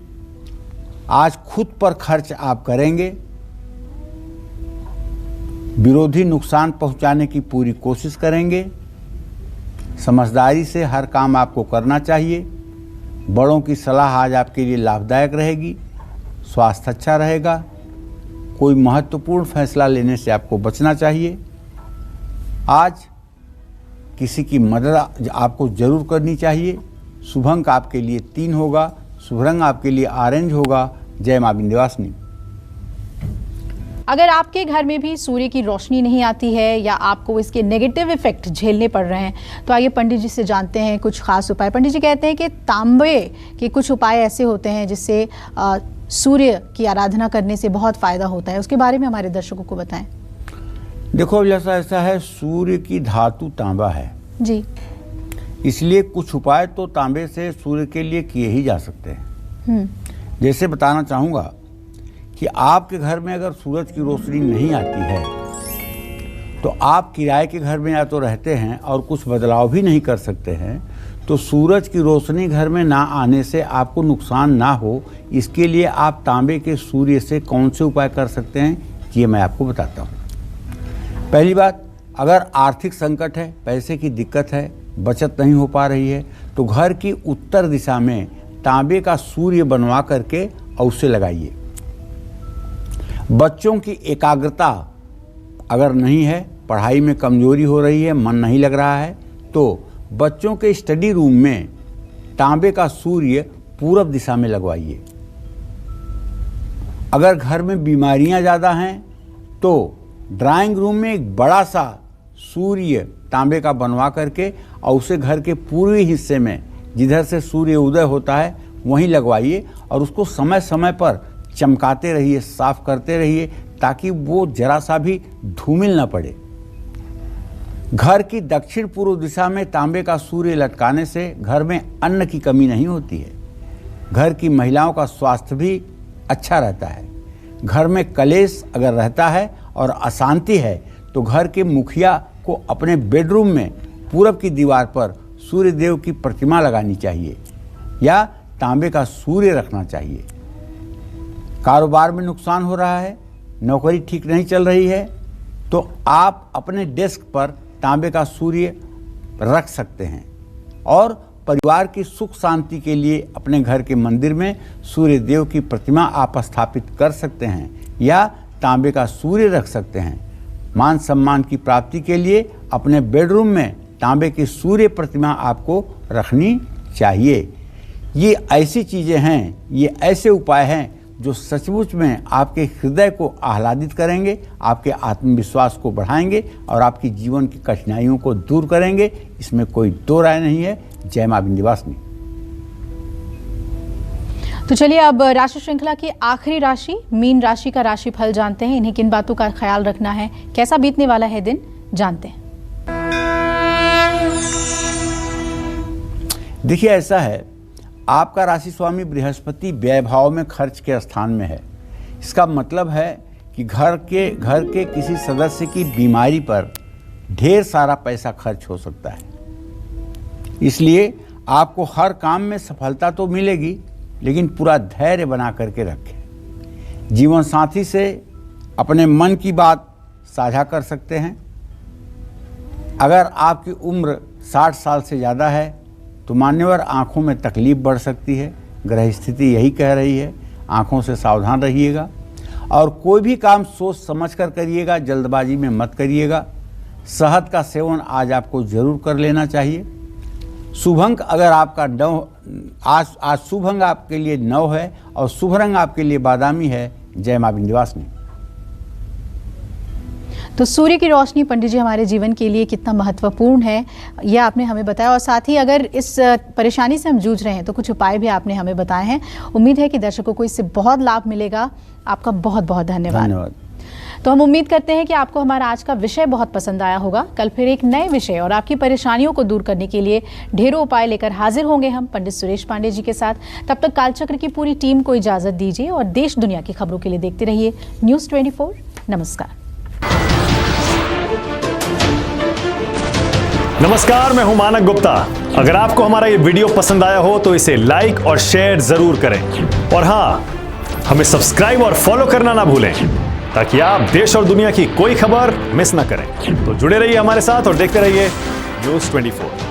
आज खुद पर खर्च आप करेंगे, विरोधी नुकसान पहुंचाने की पूरी कोशिश करेंगे। समझदारी से हर काम आपको करना चाहिए। बड़ों की सलाह आज आपके लिए लाभदायक रहेगी। स्वास्थ्य अच्छा रहेगा। कोई महत्वपूर्ण फैसला लेने से आपको बचना चाहिए। आज किसी की मदद आपको जरूर करनी चाहिए। शुभ अंक आपके लिए 3 होगा, शुभ रंग आपके लिए ऑरेंज होगा। जय मां विंध्यवासिनी। अगर आपके घर में भी सूर्य की रोशनी नहीं आती है या आपको इसके नेगेटिव इफेक्ट झेलने पड़ रहे हैं तो आइए पंडित जी से जानते हैं कुछ खास उपाय। पंडित जी कहते हैं कि तांबे के कुछ उपाय ऐसे होते हैं जिससे सूर्य की आराधना करने से बहुत फायदा होता है, उसके बारे में हमारे दर्शकों को बताएं। देखो, जैसा ऐसा है, सूर्य की धातु तांबा है जी, इसलिए कुछ उपाय तो तांबे से सूर्य के लिए किए ही जा सकते हैं। जैसे बताना चाहूँगा कि आपके घर में अगर सूरज की रोशनी नहीं आती है तो आप किराए के घर में या तो रहते हैं और कुछ बदलाव भी नहीं कर सकते हैं, तो सूरज की रोशनी घर में ना आने से आपको नुकसान ना हो, इसके लिए आप तांबे के सूर्य से कौन से उपाय कर सकते हैं, ये मैं आपको बताता हूँ। पहली बात, अगर आर्थिक संकट है, पैसे की दिक्कत है, बचत नहीं हो पा रही है, तो घर की उत्तर दिशा में तांबे का सूर्य बनवा करके और उसे लगाइए। बच्चों की एकाग्रता अगर नहीं है, पढ़ाई में कमजोरी हो रही है, मन नहीं लग रहा है, तो बच्चों के स्टडी रूम में तांबे का सूर्य पूरब दिशा में लगवाइए। अगर घर में बीमारियां ज़्यादा हैं तो ड्राइंग रूम में एक बड़ा सा सूर्य तांबे का बनवा करके और उसे घर के पूर्वी हिस्से में, जिधर से सूर्य उदय होता है, वहीं लगवाइए और उसको समय समय पर चमकाते रहिए, साफ करते रहिए, ताकि वो जरा सा भी धूमिल न पड़े। घर की दक्षिण पूर्व दिशा में तांबे का सूर्य लटकाने से घर में अन्न की कमी नहीं होती है। घर की महिलाओं का स्वास्थ्य भी अच्छा रहता है। घर में कलेश अगर रहता है और अशांति है तो घर के मुखिया को अपने बेडरूम में पूरब की दीवार पर सूर्य देव की प्रतिमा लगानी चाहिए। या तांबे का सूर्य रखना चाहिए। कारोबार में नुकसान हो रहा है, नौकरी ठीक नहीं चल रही है, तो आप अपने डेस्क पर तांबे का सूर्य रख सकते हैं और परिवार की सुख शांति के लिए अपने घर के मंदिर में सूर्य देव की प्रतिमा आप स्थापित कर सकते हैं या तांबे का सूर्य रख सकते हैं। मान सम्मान की प्राप्ति के लिए अपने बेडरूम में तांबे की सूर्य प्रतिमा आपको रखनी चाहिए। ये ऐसी चीज़ें हैं, ये ऐसे उपाय हैं जो सचमुच में आपके हृदय को आह्लादित करेंगे, आपके आत्मविश्वास को बढ़ाएंगे और आपकी जीवन की कठिनाइयों को दूर करेंगे। इसमें कोई दो राय नहीं है। जय मां विंध्यवासिनी। तो चलिए अब राशि श्रृंखला की आखिरी राशि मीन राशि का राशिफल जानते हैं। इन्हें किन बातों का ख्याल रखना है, कैसा बीतने वाला है दिन, जानते हैं। देखिए, ऐसा है, आपका राशि स्वामी बृहस्पति व्यय भाव में खर्च के स्थान में है। इसका मतलब है कि घर के किसी सदस्य की बीमारी पर ढेर सारा पैसा खर्च हो सकता है। इसलिए आपको हर काम में सफलता तो मिलेगी, लेकिन पूरा धैर्य बना करके रखें। जीवन साथी से अपने मन की बात साझा कर सकते हैं। अगर आपकी उम्र 60 साल से ज़्यादा है तो मान्यवर आँखों में तकलीफ बढ़ सकती है। ग्रह स्थिति यही कह रही है, आँखों से सावधान रहिएगा और कोई भी काम सोच समझ कर करिएगा, जल्दबाजी में मत करिएगा। शहद का सेवन आज आपको ज़रूर कर लेना चाहिए। शुभ अंक अगर आपका 9, आज शुभ अंक आपके लिए 9 है और शुभ रंग आपके लिए बादामी है। जय मां विंध्यवासिनी। तो सूर्य की रोशनी पंडित जी हमारे जीवन के लिए कितना महत्वपूर्ण है, यह आपने हमें बताया और साथ ही अगर इस परेशानी से हम जूझ रहे हैं तो कुछ उपाय भी आपने हमें बताए हैं। उम्मीद है कि दर्शकों को इससे बहुत लाभ मिलेगा। आपका बहुत बहुत धन्यवाद। तो हम उम्मीद करते हैं कि आपको हमारा आज का विषय बहुत पसंद आया होगा। कल फिर एक नए विषय और आपकी परेशानियों को दूर करने के लिए ढेरों उपाय लेकर हाजिर होंगे हम पंडित सुरेश पांडे जी के साथ। तब तक कालचक्र की पूरी टीम को इजाजत दीजिए और देश दुनिया की खबरों के लिए देखते रहिए न्यूज़ 24। नमस्कार। नमस्कार, मैं हूं मानक गुप्ता। अगर आपको हमारा ये वीडियो पसंद आया हो तो इसे लाइक और शेयर जरूर करें और हाँ, हमें सब्सक्राइब और फॉलो करना ना भूलें ताकि आप देश और दुनिया की कोई खबर मिस ना करें। तो जुड़े रहिए हमारे साथ और देखते रहिए न्यूज़ 24।